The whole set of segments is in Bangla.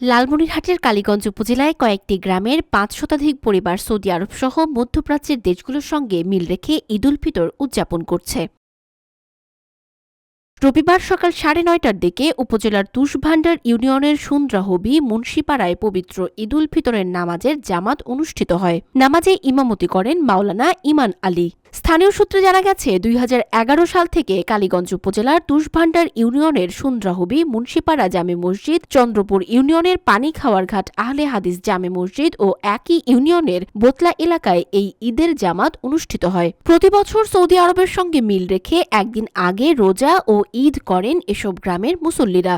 লালমনিরহাটের কালীগঞ্জ উপজেলায় কয়েকটি গ্রামের ৫ শতাধিক পরিবার সৌদি আরবসহ মধ্যপ্রাচ্যের দেশগুলোর সঙ্গে মিল রেখে ঈদ উল ফিতর উদযাপন করছে। রবিবার সকাল ৯:৩০টার দিকে উপজেলার তুষভান্ডার ইউনিয়নের সুন্দ্রাহবি মুন্সিপাড়ায় পবিত্র ঈদ উল ফিতরের নামাজের জামাত অনুষ্ঠিত হয়। নামাজে ইমামতি করেন মাওলানা ইমান আলী। স্থানীয় সূত্রে জানা গেছে, ২০১১ সাল থেকে কালীগঞ্জ উপজেলার তুষভান্ডার ইউনিয়নের সুন্দ্রাহবি মুন্সিপাড়া জামে মসজিদ, চন্দ্রপুর ইউনিয়নের পানি খাওয়ার ঘাট আহলে হাদিস জামে মসজিদ ও একই ইউনিয়নের বোতলা এলাকায় এই ঈদের জামাত অনুষ্ঠিত হয়। প্রতিবছর সৌদি আরবের সঙ্গে মিল রেখে একদিন আগে রোজা ও ঈদ করেন এসব গ্রামের মুসল্লিরা।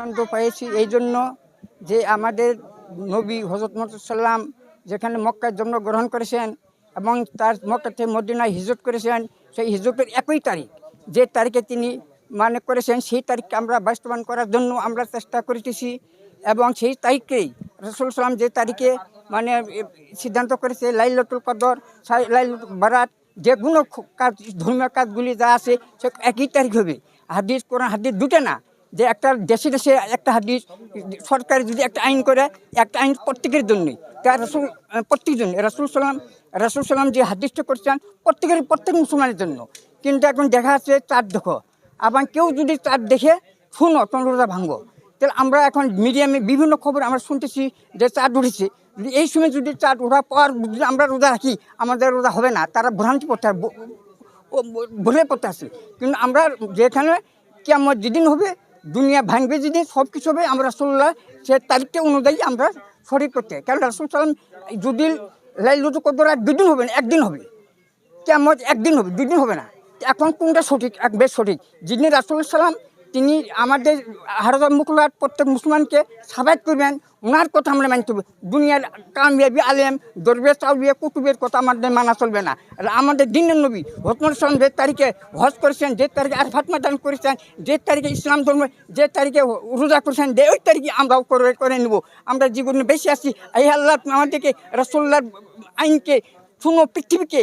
আনন্দ পেয়েছি এই জন্য যে আমাদের নবী হযরত মুহাম্মদ সাল্লাম যেখানে মক্কায় জন্মগ্রহণ করেছেন এবং তার মক্কা থেকে মদিনায় হিজরত করেছেন, সেই হিজরতের একই তারিখ যে তারিখে তিনি করেছেন, সেই তারিখকে আমরা বাস্তবায়ন করার জন্য আমরা চেষ্টা করতেছি। এবং সেই তারিখকেই রাসূল সাল্লাম যে তারিখে সিদ্ধান্ত করেছে লাইলাতুল কদর, লাইলাতুল বারাত, যে কোনো কাজ ধর্মীয় কাজগুলি যা আছে সে একই তারিখ হবে। হাদিস কোরআন হাদিস দুটো না, যে একটা দেশে দেশে একটা হাদিস সরকার যদি একটা আইন করে, একটা আইন প্রত্যেকের জন্যই, তার প্রত্যেকের জন্য রাসূল সাল্লাম যে হাদিসটা করছেন প্রত্যেক মুসলমানের জন্য। কিন্তু এখন দেখা যাচ্ছে চাঁদ দেখো, আবার কেউ যদি চাঁদ দেখে শুনো তোমার রোজা ভাঙো। তাহলে আমরা এখন মিডিয়ামে বিভিন্ন খবর আমরা শুনতেছি যে চাঁদ উঠেছে, এই সময় যদি চাঁদ ওঠার পর যদি আমরা রোজা রাখি আমাদের রোজা হবে না, তারা ভ্রান্তি পড়তে ভুলে পড়তে আসে। কিন্তু আমরা যেখানে কিয়ামত যেদিন হবে, দুনিয়া ভাঙবে যেদিন, সব কিছু হবে, আমরা রাসূলুল্লাহ সে তারিখটা অনুযায়ী আমরা শরীর করতে। কারণ রাসূল সাল্লাম যদি লাইলাতুল কদর আর দুদিন হবে না, একদিন হবে, কিয়ামত একদিন হবে, দুদিন হবে না। এখন কোনটা সঠিক? বেশ সঠিক, যিনি রাসূল সাল্লাম তিনি আমাদের হারাজার মুকুলার প্রত্যেক মুসলমানকে সাবাত করবেন, ওনার কথা আমরা মানতে হবে। দুনিয়ার কামিয়াবি আলেম দরবেশ আউলিয়া কুতুবের কথা আমাদের মানা চলবে না। আমাদের দিনের নবী হযরত সাল্লাম যে তারিখে হজ করেছেন, যে তারিখে আরাফাত ময়দান করেছেন, যে তারিখে ইসলাম ধর্ম, যে তারিখে রোজা করেছেন, ওই তারিখে আমরাও করে নেব। আমরা জীবনে বেশি আছি, এই আল্লাহ আমাদেরকে রাসূলুল্লাহর আইনকে শুনো, পৃথিবীকে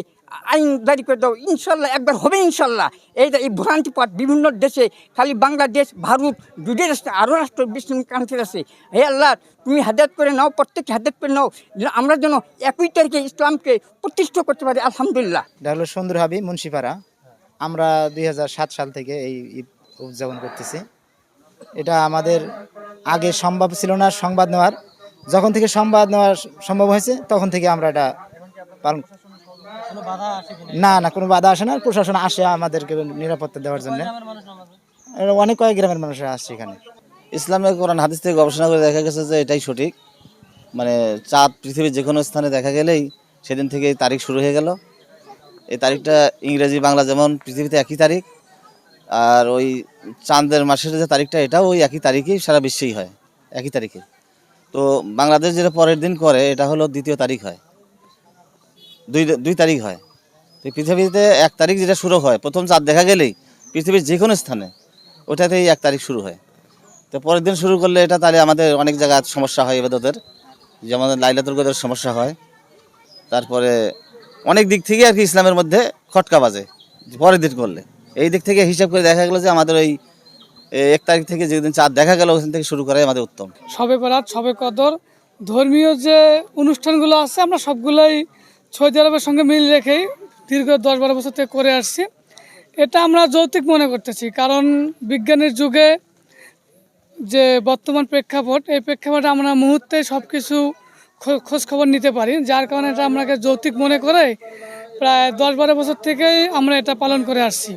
আইন জারি করে দাও, ইনশাল্লাহ একবার হবে ইনশাল্লাহ। এই ভ্রান্তি পথ বিভিন্ন দেশে, খালি বাংলাদেশ ভারত দুই দেশ, আরও রাষ্ট্র মুসলিম কান্ট্রি আছে। হে আল্লাহ, তুমি হেদায়েত করে নাও, প্রত্যেককে হেদায়েত করে নাও, আমরা যেন একই তারিখে ইসলামকে প্রতিষ্ঠা করতে পারি। আলহামদুলিল্লাহ। এটা হলো সুন্দরহাবি মুন্সিপাড়া। আমরা ২০০৭ সাল থেকে এই ঈদ উদযাপন করতেছি। এটা আমাদের আগে সম্ভব ছিল না সংবাদ নেওয়ার, যখন থেকে সংবাদ নেওয়া সম্ভব হয়েছে তখন থেকে আমরা এটা পালন। না, কোনো বাধা আসে না। প্রশাসন আসে আমাদেরকে নিরাপত্তা দেওয়ার জন্য। অনেক কয়েক গ্রামের মানুষরা আসছে এখানে। ইসলামের কোরআন হাদিস থেকে গবেষণা করে দেখা গেছে যে এটাই সঠিক। চাঁদ পৃথিবীর যে কোনো স্থানে দেখা গেলেই সেদিন থেকে এই তারিখ শুরু হয়ে গেল। এই তারিখটা ইংরেজি বাংলা যেমন পৃথিবীতে একই তারিখ, আর ওই চাঁদের মাসের যে তারিখটা এটাও ওই একই তারিখেই সারা বিশ্বেই হয়, একই তারিখে। তো বাংলাদেশ যেটা পরের দিন করে এটা হলো দ্বিতীয় তারিখ হয়, দুই তারিখ হয়। তো পৃথিবীতে ১ তারিখ যেটা শুরু হয়, প্রথম চাঁদ দেখা গেলেই পৃথিবীর যে কোনো স্থানে ওটাতেই ১ তারিখ শুরু হয়। তো পরের দিন শুরু করলে এটা তাহলে আমাদের অনেক জায়গায় সমস্যা হয়, ইবাদতের যেমন লাইলাতুল কদরের সমস্যা হয়। তারপরে অনেক দিক থেকে আর কি ইসলামের মধ্যে খটকা বাজে পরের দিন করলে। এই দিক থেকে হিসাব করে দেখা গেলো যে আমাদের ওই ১ তারিখ থেকে যেদিন চাঁদ দেখা গেল ওখান থেকে শুরু করাই আমাদের উত্তম। শবে বরাত, শবে কদর, ধর্মীয় যে অনুষ্ঠানগুলো আছে আমরা সবগুলোই সৌদি আরবের সঙ্গে মিল রেখেই দীর্ঘ ১০-১২ বছর থেকে করে আসছি। এটা আমরা যৌক্তিক মনে করতেছি, কারণ বিজ্ঞানের যুগে যে বর্তমান প্রেক্ষাপট, এই প্রেক্ষাপটে আমরা মুহূর্তে সব কিছু খোঁজখবর নিতে পারি, যার কারণে এটা আমরাকে যৌক্তিক মনে করে প্রায় ১০-১২ বছর থেকেই আমরা এটা পালন করে আসছি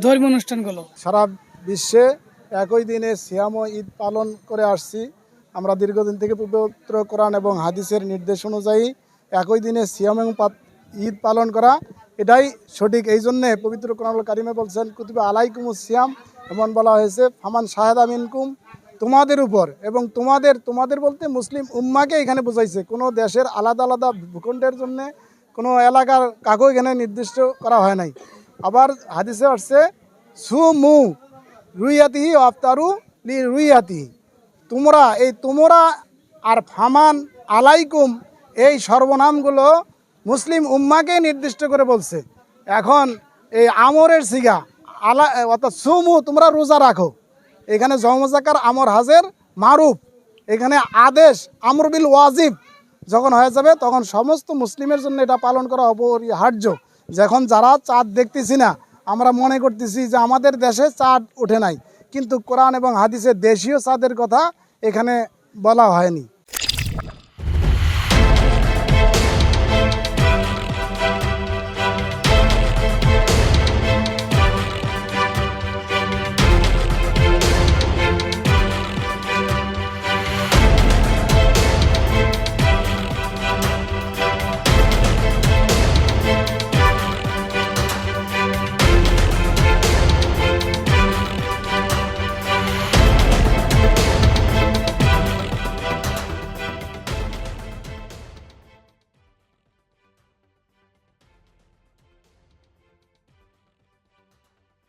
ধর্মীয় অনুষ্ঠানগুলো। সারা বিশ্বে একই দিনে সিয়াম ও ঈদ পালন করে আসছি। আমরা দীর্ঘদিন থেকে পবিত্র কোরআন এবং হাদিসের নির্দেশ অনুযায়ী একই দিনে সিয়াম এবং ঈদ পালন করা এটাই সঠিক। এই জন্যে পবিত্র কোরআনুল কারিমে বলছেন কুতুবা আলাইকুমুস সিয়াম, এমন বলা হয়েছে ফামান শাহাদা মিনকুম, তোমাদের উপর। এবং তোমাদের বলতে মুসলিম উম্মাকে এখানে বোঝাইছে, কোনো দেশের আলাদা আলাদা ভূখণ্ডের জন্য কোনো এলাকার কাকেও এখানে নির্দিষ্ট করা হয় নাই। আবার হাদিসে আসছে সুমু রুইয়াতিহি আফতারু লি রুইয়াতিহি, তোমরা আর ফামান আলাইকুম এই সর্বনামগুলো মুসলিম উম্মাকে নির্দিষ্ট করে বলছে। এখন এই আমরের সিগা আলা অর্থাৎ সুমু তোমরা রোজা রাখো, এখানে জমজাকার আমর হাজের মারুফ, এখানে আদেশ আমর বিল ওয়াজিব যখন হয়ে যাবে তখন সমস্ত মুসলিমের জন্য এটা পালন করা অপরিহার্য। যখন যারা চাঁদ দেখতেছি না, আমরা মনে করতেছি যে আমাদের দেশে চাঁদ ওঠে নাই, কিন্তু কোরআন এবং হাদিসে দেশীয় চাঁদের কথা এখানে বলা হয়নি।